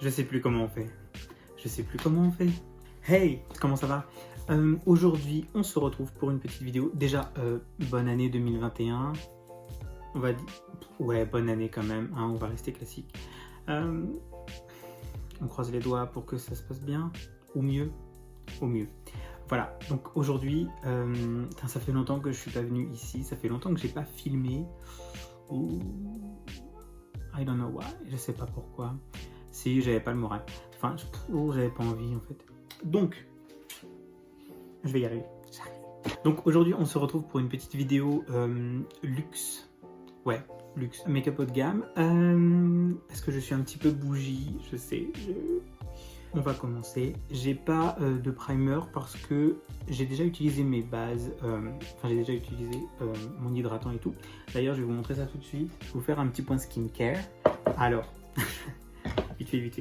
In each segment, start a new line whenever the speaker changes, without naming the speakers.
Je sais plus comment on fait. Je sais plus comment on fait. Hey, comment ça va? Aujourd'hui, on se retrouve pour une petite vidéo. Déjà, bonne année 2021. On va dire... Ouais, bonne année quand même, hein, on va rester classique. On croise les doigts pour que ça se passe bien. Ou mieux. Au mieux. Voilà, donc aujourd'hui, ça fait longtemps que je suis pas venu ici. Ça fait longtemps que j'ai pas filmé. Ou... I don't know why, je sais pas pourquoi. Si, j'avais pas le moral. Enfin, j'avais pas envie en fait. Donc, je vais y arriver. Donc aujourd'hui, on se retrouve pour une petite vidéo luxe. Ouais, luxe. Make-up haut de gamme. Est-ce que je suis un petit peu bougie? Je sais. On va commencer. J'ai pas de primer parce que j'ai déjà utilisé mes bases. Enfin, j'ai déjà utilisé mon hydratant et tout. D'ailleurs, je vais vous montrer ça tout de suite. Je vais vous faire un petit point skincare. Alors, vite fait.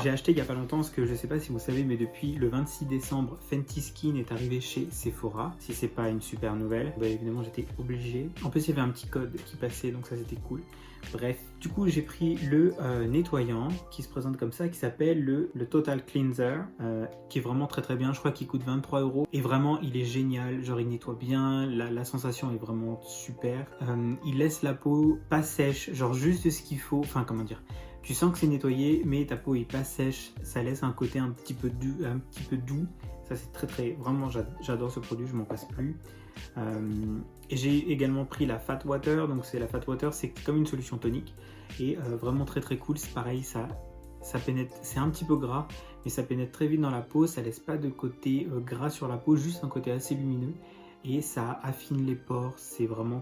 J'ai acheté il n'y a pas longtemps, parce que je ne sais pas si vous savez, mais depuis le 26 décembre, Fenty Skin est arrivé chez Sephora. Si c'est pas une super nouvelle, bah évidemment j'étais obligé. En plus il y avait un petit code qui passait, donc ça c'était cool. Bref, du coup j'ai pris le nettoyant qui se présente comme ça, qui s'appelle le Total Cleanser, qui est vraiment très bien. Je crois qu'il coûte 23 € et vraiment il est génial. Genre il nettoie bien, la sensation est vraiment super. Il laisse la peau pas sèche, genre juste ce qu'il faut. Enfin comment dire, tu sens que c'est nettoyé, mais ta peau est pas sèche. Ça laisse un côté un petit peu doux. Ça c'est très vraiment j'adore ce produit, je m'en passe plus. Et j'ai également pris la Fat Water. Donc c'est la Fat Water, c'est comme une solution tonique et vraiment très cool. C'est pareil, ça pénètre. C'est un petit peu gras, mais ça pénètre très vite dans la peau. Ça laisse pas de côté gras sur la peau, juste un côté assez lumineux et ça affine les pores. C'est vraiment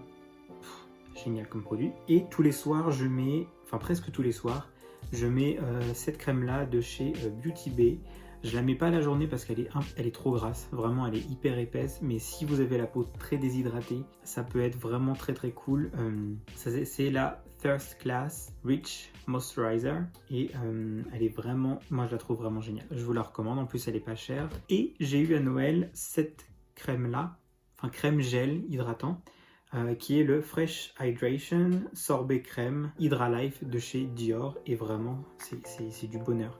génial comme produit. Et tous les soirs je mets, enfin presque tous les soirs, je mets cette crème là de chez Beauty Bay. Je la mets pas la journée parce qu'elle est trop grasse, vraiment elle est hyper épaisse, mais si vous avez la peau très déshydratée, ça peut être vraiment très cool. C'est la First Class Rich Moisturizer et elle est vraiment, moi je la trouve vraiment géniale. Je vous la recommande, en plus elle est pas chère. Et j'ai eu à Noël cette crème là, enfin crème gel hydratant, qui est le Fresh Hydration Sorbet Crème Hydra Life de chez Dior, et vraiment c'est du bonheur.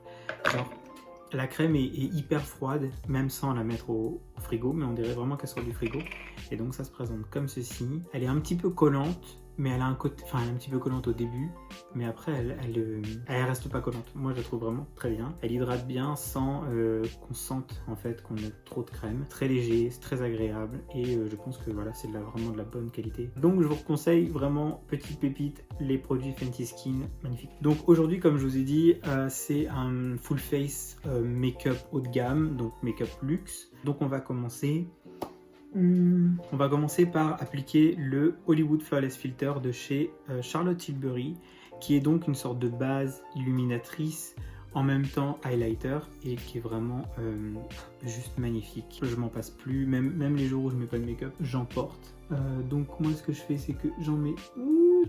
Genre, la crème est hyper froide, même sans la mettre au frigo, mais on dirait vraiment qu'elle sort du frigo. Et donc ça se présente comme ceci. Elle est un petit peu collante, mais elle a un côté, enfin elle est un petit peu collante au début, mais après elle reste pas collante. Moi je la trouve vraiment très bien. Elle hydrate bien sans qu'on sente en fait qu'on a trop de crème. Très léger, c'est très agréable et je pense que voilà, c'est vraiment de la bonne qualité. Donc je vous conseille vraiment, petite pépite, les produits Fenty Skin, magnifiques. Donc aujourd'hui, comme je vous ai dit, c'est un full face make-up haut de gamme, donc make-up luxe. Donc on va commencer. On va commencer par appliquer le Hollywood Flawless Filter de chez Charlotte Tilbury, qui est donc une sorte de base illuminatrice en même temps highlighter et qui est vraiment juste magnifique. Je m'en passe plus, même les jours où je mets pas de make-up, j'en porte. Donc moi ce que je fais, c'est que j'en mets,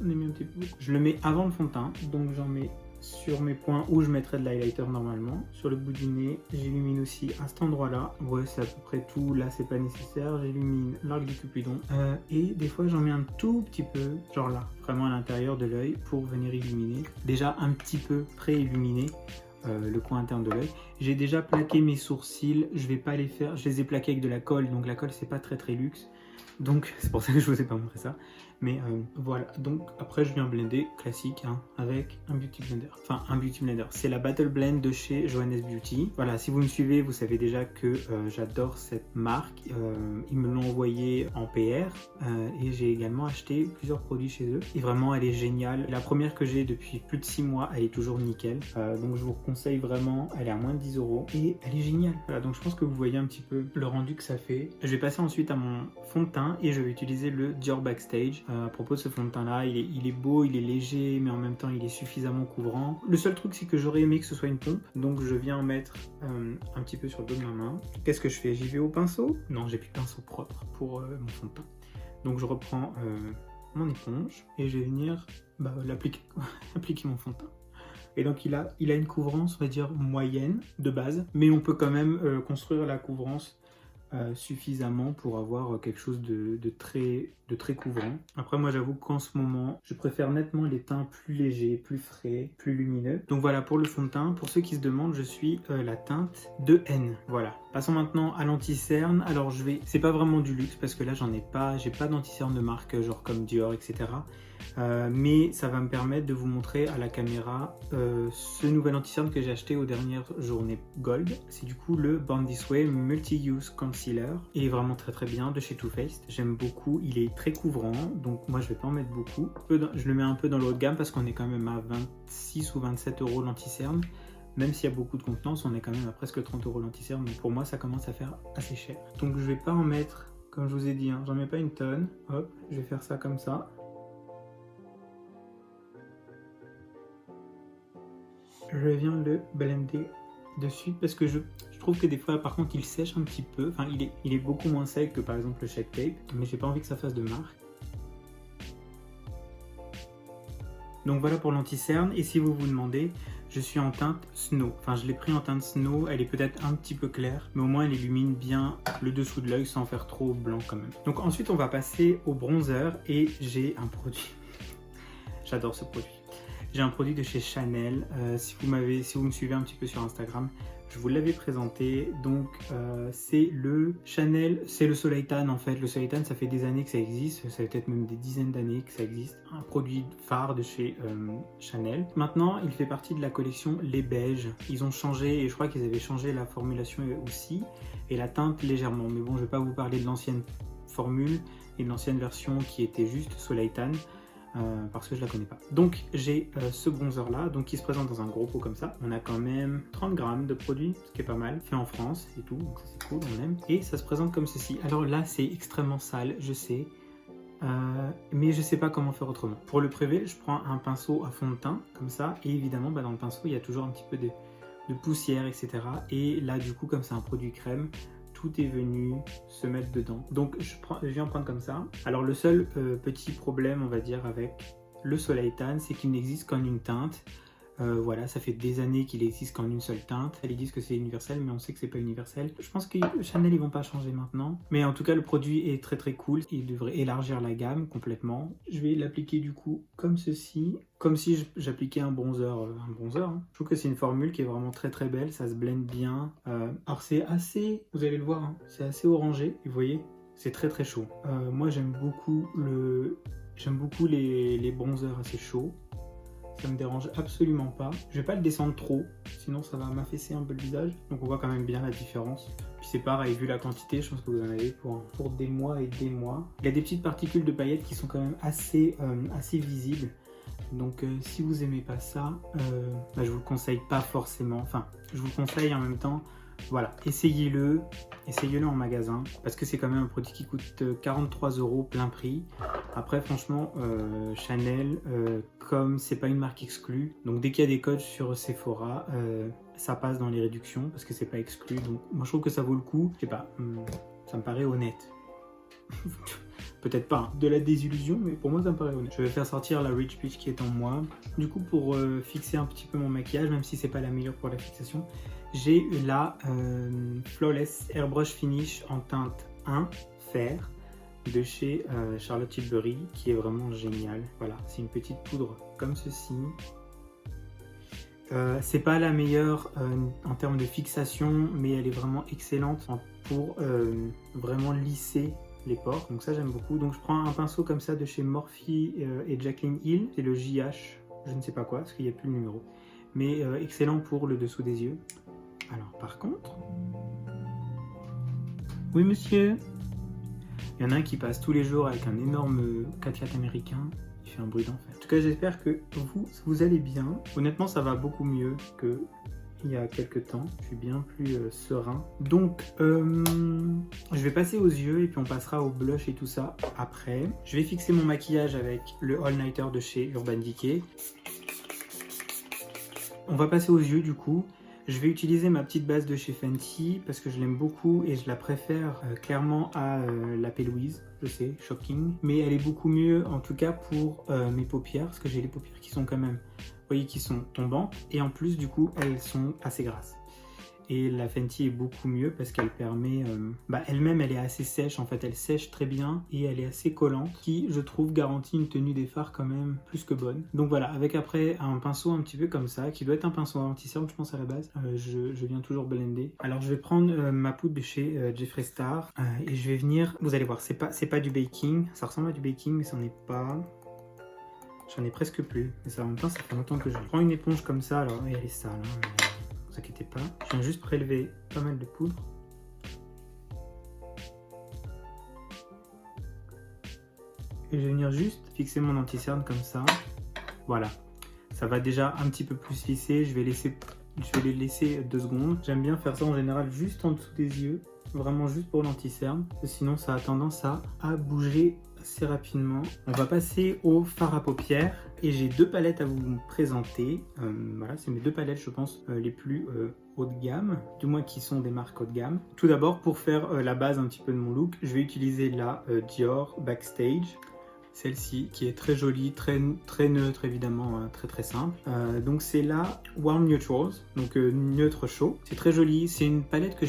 j'en ai mis un petit peu. Je le mets avant le fond de teint, donc j'en mets sur mes points où je mettrais de l'highlighter normalement. Sur le bout du nez, j'illumine aussi à cet endroit-là. Ouais, c'est à peu près tout. Là, c'est pas nécessaire. J'illumine l'arc du Cupidon. Et des fois, j'en mets un tout petit peu, genre là, vraiment à l'intérieur de l'œil pour venir illuminer. Déjà un petit peu pré-illuminé. Le coin interne de l'œil. J'ai déjà plaqué mes sourcils. Je vais pas les faire. Je les ai plaqués avec de la colle. Donc la colle, c'est pas très luxe. Donc c'est pour ça que je vous ai pas montré ça. Mais voilà, donc après je viens blender classique hein, avec un beauty blender. Enfin un beauty blender, c'est la Battle Blend de chez Johannes Beauty. Voilà, si vous me suivez, vous savez déjà que j'adore cette marque. Ils me l'ont envoyé en PR et j'ai également acheté plusieurs produits chez eux. Et vraiment elle est géniale. La première que j'ai depuis plus de 6 mois, elle est toujours nickel. Donc je vous conseille vraiment, elle est à moins de 10 € et elle est géniale. Voilà, donc je pense que vous voyez un petit peu le rendu que ça fait. Je vais passer ensuite à mon fond de teint et je vais utiliser le Dior Backstage. À propos de ce fond de teint là, il est beau, il est léger, mais en même temps il est suffisamment couvrant. Le seul truc, c'est que j'aurais aimé que ce soit une pompe, donc je viens en mettre un petit peu sur le dos de ma main. Qu'est-ce que je fais? J'y vais au pinceau? Non, j'ai plus de pinceau propre pour mon fond de teint. Donc je reprends mon éponge et je vais venir appliquer mon fond de teint. Et donc il a une couvrance, on va dire, moyenne de base, mais on peut quand même construire la couvrance suffisamment pour avoir quelque chose de de très couvrant. Après moi j'avoue qu'en ce moment, je préfère nettement les teints plus légers, plus frais, plus lumineux. Donc voilà pour le fond de teint. Pour ceux qui se demandent, je suis la teinte de N. Voilà. Passons maintenant à l'anti-cerne. Alors c'est pas vraiment du luxe parce que là j'en ai pas, j'ai pas d'anti-cerne de marque genre comme Dior, etc. Mais ça va me permettre de vous montrer à la caméra ce nouvel anti-cerne que j'ai acheté aux dernières journées Gold. C'est du coup le Born This Way Multi-Use Concealer. Il est vraiment très très bien de chez Too Faced. J'aime beaucoup, il est très couvrant, donc moi je vais pas en mettre beaucoup. Je le mets un peu dans le haut de gamme parce qu'on est quand même à 26 ou 27 euros l'anti-cerne. Même s'il y a beaucoup de contenance, on est quand même à presque 30 euros l'anti-cerne, donc pour moi ça commence à faire assez cher. Donc je vais pas en mettre, comme je vous ai dit, hein, j'en mets pas une tonne. Hop, je vais faire ça comme ça. Je viens le blender dessus parce que je trouve que des fois par contre il sèche un petit peu, enfin il est beaucoup moins sec que par exemple le Shape Tape, mais j'ai pas envie que ça fasse de marque. Donc voilà pour l'anti-cerne, et si vous vous demandez, je suis en teinte Snow. Enfin je l'ai pris en teinte Snow, elle est peut-être un petit peu claire, mais au moins elle illumine bien le dessous de l'œil sans faire trop blanc quand même. Donc ensuite on va passer au bronzer, et j'ai un produit, j'adore ce produit. J'ai un produit de chez Chanel, si vous me suivez un petit peu sur Instagram, je vous l'avais présenté. Donc c'est le Chanel, c'est le Soleil Tan en fait. Le Soleil Tan, ça fait des années que ça existe, ça fait peut-être même des dizaines d'années que ça existe. Un produit phare de chez Chanel. Maintenant, il fait partie de la collection Les Beiges. Ils ont changé, et je crois qu'ils avaient changé la formulation aussi, et la teinte légèrement. Mais bon, je ne vais pas vous parler de l'ancienne formule et de l'ancienne version qui était juste Soleil Tan. Parce que je la connais pas. Donc j'ai ce bronzer là, donc qui se présente dans un gros pot comme ça. On a quand même 30 grammes de produit, ce qui est pas mal, fait en France et tout, donc ça c'est cool, on aime. Et ça se présente comme ceci. Alors là c'est extrêmement sale, je sais, mais je sais pas comment faire autrement. Pour le prélever, je prends un pinceau à fond de teint comme ça, et évidemment dans le pinceau il y a toujours un petit peu de poussière, etc. Et là du coup, comme c'est un produit crème, tout est venu se mettre dedans. Donc je viens prendre comme ça. Alors le seul petit problème, on va dire, avec le Soleil Tan, c'est qu'il n'existe qu'en une teinte. Voilà, ça fait des années qu'il existe qu'en une seule teinte. Ils disent que c'est universel, mais on sait que c'est pas universel. Je pense que Chanel ils vont pas changer maintenant, mais en tout cas le produit est très très cool. Il devrait élargir la gamme complètement. Je vais l'appliquer du coup comme ceci, comme si j'appliquais un bronzer. Hein. Je trouve que c'est une formule qui est vraiment très très belle, ça se blende bien. Alors c'est assez, vous allez le voir, hein, c'est assez orangé, vous voyez, c'est très très chaud. Moi j'aime beaucoup les bronzers assez chauds. Ça me dérange absolument pas. Je vais pas le descendre trop, sinon ça va m'affaisser un peu le visage. Donc on voit quand même bien la différence. Puis c'est pareil, vu la quantité, je pense que vous en avez pour des mois et des mois. Il y a des petites particules de paillettes qui sont quand même assez visibles. Donc si vous aimez pas ça, je vous le conseille pas forcément. Enfin, je vous le conseille en même temps. Voilà, essayez-le en magasin, parce que c'est quand même un produit qui coûte 43 € plein prix. Après franchement, Chanel, comme c'est pas une marque exclue, donc dès qu'il y a des codes sur Sephora, ça passe dans les réductions, parce que c'est pas exclu. Donc moi je trouve que ça vaut le coup, je sais pas, ça me paraît honnête. Peut-être pas de la désillusion, mais pour moi ça me paraît honnête. Je vais faire sortir la Rich Peach qui est en moi. Du coup, pour fixer un petit peu mon maquillage, même si c'est pas la meilleure pour la fixation, j'ai la Flawless Airbrush Finish en teinte 1 fer de chez Charlotte Tilbury, qui est vraiment génial. Voilà, c'est une petite poudre comme ceci. C'est pas la meilleure en termes de fixation, mais elle est vraiment excellente pour vraiment lisser les pores, donc ça j'aime beaucoup. Donc je prends un pinceau comme ça de chez Morphe et Jaclyn Hill, c'est le JH, je ne sais pas quoi, parce qu'il n'y a plus le numéro, mais excellent pour le dessous des yeux. Alors par contre, oui monsieur, il y en a un qui passe tous les jours avec un énorme 4x4 américain, il fait un bruit d'enfer. En tout cas j'espère que vous allez bien. Honnêtement ça va beaucoup mieux que il y a quelques temps, je suis bien plus serein. Donc je vais passer aux yeux et puis on passera au blush et tout ça après. Je vais fixer mon maquillage avec le All Nighter de chez Urban Decay. On va passer aux yeux du coup. Je vais utiliser ma petite base de chez Fenty parce que je l'aime beaucoup et je la préfère clairement à la P-Louise. Je sais, shocking, mais elle est beaucoup mieux en tout cas pour mes paupières, parce que j'ai les paupières qui sont quand même, vous voyez, qui sont tombantes, et en plus du coup elles sont assez grasses. Et la Fenty est beaucoup mieux parce qu'elle permet... elle-même, elle est assez sèche. En fait, elle sèche très bien et elle est assez collante, qui, je trouve, garantit une tenue des fards quand même plus que bonne. Donc voilà, avec après un pinceau un petit peu comme ça, qui doit être un pinceau anti-cerne, je pense à la base. Je viens toujours blender. Alors, je vais prendre ma poudre de chez Jeffree Star et je vais venir... Vous allez voir, c'est pas du baking. Ça ressemble à du baking, mais c'en est pas... J'en ai presque plus. Mais ça, en même temps, ça fait longtemps que je prends une éponge comme ça. Alors, elle est sale, hein, mais... Ne vous inquiétez pas, je viens juste prélever pas mal de poudre. Et je vais venir juste fixer mon anti-cerne comme ça. Voilà, ça va déjà un petit peu plus lisser. Je vais les laisser 2 secondes. J'aime bien faire ça en général juste en dessous des yeux. Vraiment juste pour l'anti-cerne. Sinon ça a tendance à bouger assez rapidement. On va passer au fard à paupières. Et j'ai 2 palettes à vous présenter. Voilà, c'est mes 2 palettes, je pense, les plus haut de gamme. Du moins qui sont des marques haut de gamme. Tout d'abord, pour faire la base un petit peu de mon look, je vais utiliser la Dior Backstage. Celle-ci qui est très jolie, très neutre évidemment, hein, très simple. Donc c'est la Warm Neutrals, donc neutre chaud. C'est très joli, c'est une palette que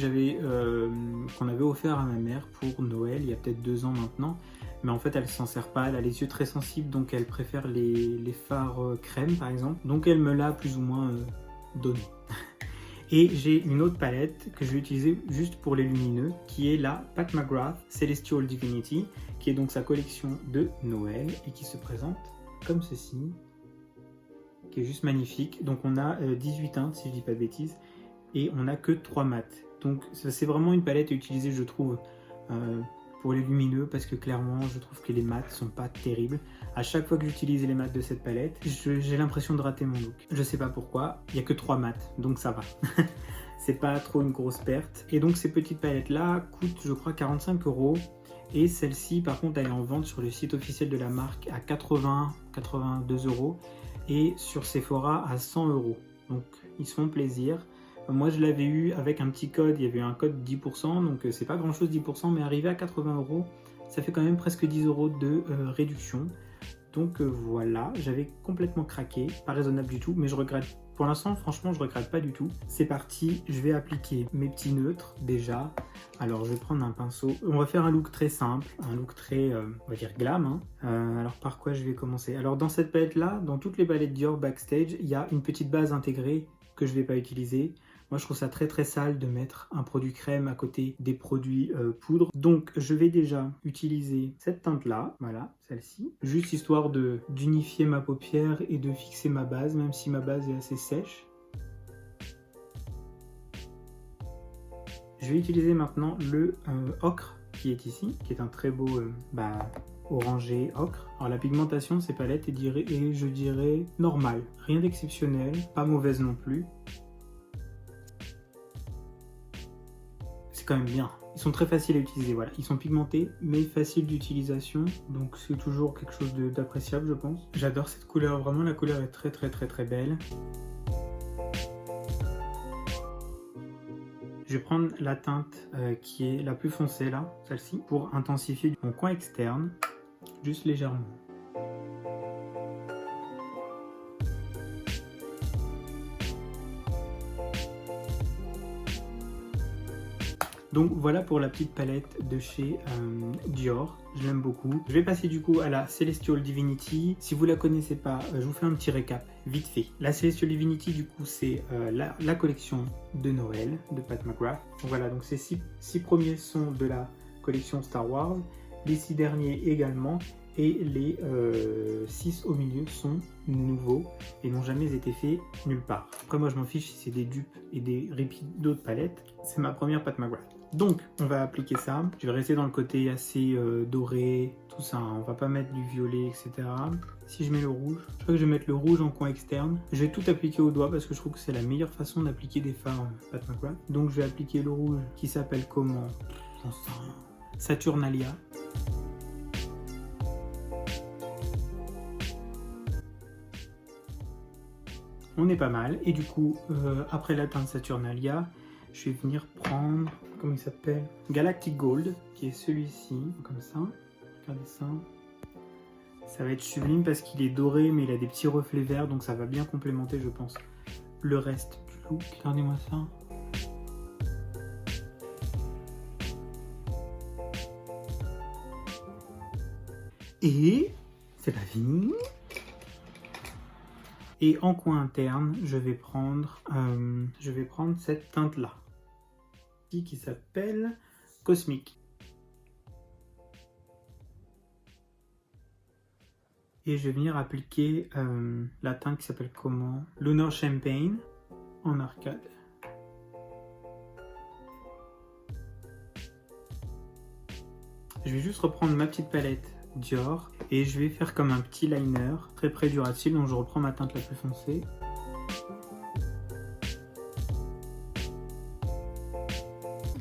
qu'on avait offert à ma mère pour Noël il y a peut-être 2 ans maintenant. Mais en fait elle s'en sert pas, elle a les yeux très sensibles donc elle préfère les fards crème par exemple. Donc elle me l'a plus ou moins donné. Et j'ai une autre palette que je vais utiliser juste pour les lumineux, qui est la Pat McGrath Celestial Divinity, qui est donc sa collection de Noël et qui se présente comme ceci, qui est juste magnifique. Donc on a 18 teintes si je dis pas de bêtises, et on n'a que 3 mats. Donc c'est vraiment une palette à utiliser, je trouve, pour les lumineux, parce que clairement je trouve que les mats sont pas terribles. À chaque fois que j'utilise les mats de cette palette, j'ai l'impression de rater mon look. Je sais pas pourquoi, il n'y a que 3 mats, donc ça va. C'est pas trop une grosse perte. Et donc ces petites palettes là coûtent je crois 45 €. Et celle-ci par contre elle est en vente sur le site officiel de la marque à 82 € et sur Sephora à 100 €. Donc ils se font plaisir. Moi je l'avais eu avec un petit code, il y avait un code 10%, donc c'est pas grand chose 10%, mais arrivé à 80 €, ça fait quand même presque 10 € de réduction. Donc voilà, j'avais complètement craqué, pas raisonnable du tout, mais je regrette. Pour l'instant, franchement, je regrette pas du tout. C'est parti, je vais appliquer mes petits neutres déjà. Alors, je vais prendre un pinceau. On va faire un look très simple, un look très, on va dire glam. Hein. Alors, par quoi je vais commencer? Alors, dans cette palette-là, dans toutes les palettes Dior Backstage, il y a une petite base intégrée que je ne vais pas utiliser. Moi, je trouve ça très sale de mettre un produit crème à côté des produits poudre. Donc, je vais déjà utiliser cette teinte-là, voilà, celle-ci, juste histoire d'unifier ma paupière et de fixer ma base, même si ma base est assez sèche. Je vais utiliser maintenant le ocre qui est ici, qui est un très beau orangé ocre. Alors la pigmentation de ces palettes est, je dirais, normale, rien d'exceptionnel, pas mauvaise non plus. C'est quand même bien. Ils sont très faciles à utiliser, voilà. Ils sont pigmentés, mais faciles d'utilisation. Donc c'est toujours quelque chose d'appréciable, je pense. J'adore cette couleur, vraiment la couleur est très belle. Je vais prendre la teinte qui est la plus foncée là, celle-ci, pour intensifier mon coin externe, juste légèrement. Donc voilà pour la petite palette de chez Dior, je l'aime beaucoup. Je vais passer du coup à la Celestial Divinity. Si vous la connaissez pas, je vous fais un petit récap, vite fait. La Celestial Divinity du coup c'est la collection de Noël de Pat McGrath. Donc voilà, donc ces 6 premiers sont de la collection Star Wars, les 6 derniers également, et les 6 au milieu sont nouveaux et n'ont jamais été faits nulle part. Après moi je m'en fiche si c'est des dupes et des repeats d'autres palettes, c'est ma première Pat McGrath. Donc on va appliquer ça, je vais rester dans le côté assez doré, tout ça, hein. On va pas mettre du violet etc. Si je mets le rouge, je crois que je vais mettre le rouge en coin externe. Je vais tout appliquer au doigt parce que je trouve que c'est la meilleure façon d'appliquer des fards Pat McGrath. Donc je vais appliquer le rouge qui s'appelle comment? Saturnalia. On est pas mal, et du coup, après la teinte Saturnalia, je vais venir prendre, comment il s'appelle? Galactic Gold, qui est celui-ci, comme ça. Regardez ça. Ça va être sublime parce qu'il est doré, mais il a des petits reflets verts, donc ça va bien complémenter, je pense, le reste du look. Regardez-moi ça. Et c'est pas fini. Et en coin interne, je vais prendre cette teinte-là, qui s'appelle Cosmic. Et je vais venir appliquer la teinte qui s'appelle comment? Lunar Champagne en arcade. Je vais juste reprendre ma petite palette Dior et je vais faire comme un petit liner très près du ras de cils, donc je reprends ma teinte la plus foncée.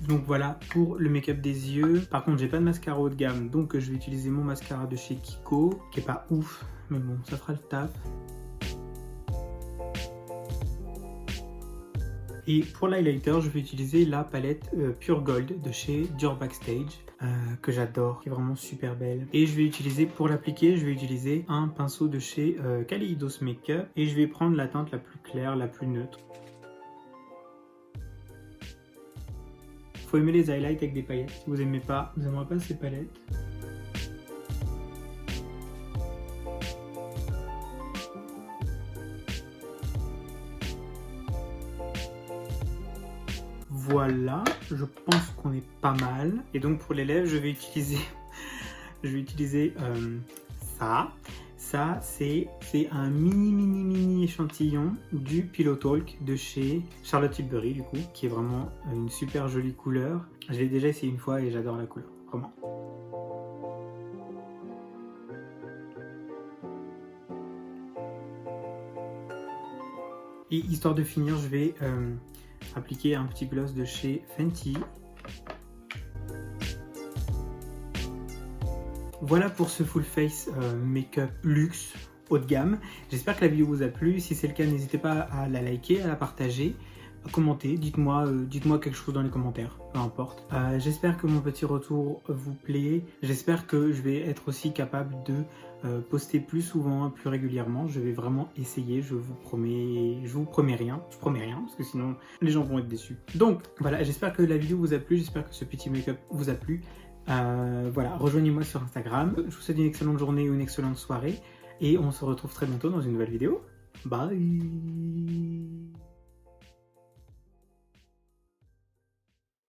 Donc voilà pour le make-up des yeux. Par contre j'ai pas de mascara haut de gamme, donc je vais utiliser mon mascara de chez Kiko, qui est pas ouf, mais bon ça fera le taf. Et pour l'highlighter, je vais utiliser la palette Pure Gold de chez Dior Backstage, que j'adore, qui est vraiment super belle. Et je vais utiliser, pour l'appliquer, je vais utiliser un pinceau de chez Kaleidos Makeup. Et je vais prendre la teinte la plus claire, la plus neutre. Faut aimer les highlights avec des paillettes. Si vous n'aimez pas, vous n'aimerez pas ces palettes. Voilà, je pense qu'on est pas mal. Et donc pour les lèvres, je vais utiliser ça. Ça, c'est un mini échantillon du Pillow Talk de chez Charlotte Tilbury, du coup, qui est vraiment une super jolie couleur. Je l'ai déjà essayé une fois et j'adore la couleur, vraiment. Et histoire de finir, je vais appliquer un petit gloss de chez Fenty. Voilà pour ce full face make-up luxe haut de gamme. J'espère que la vidéo vous a plu. Si c'est le cas, n'hésitez pas à la liker, à la partager, à commenter. Dites-moi quelque chose dans les commentaires, peu importe. J'espère que mon petit retour vous plaît. J'espère que je vais être aussi capable de poster plus souvent, plus régulièrement. Je vais vraiment essayer, je vous promets rien, parce que sinon les gens vont être déçus. Donc voilà, j'espère que la vidéo vous a plu, j'espère que ce petit make-up vous a plu. Voilà, rejoignez-moi sur Instagram. Je vous souhaite une excellente journée ou une excellente soirée et on se retrouve très bientôt dans une nouvelle vidéo. Bye.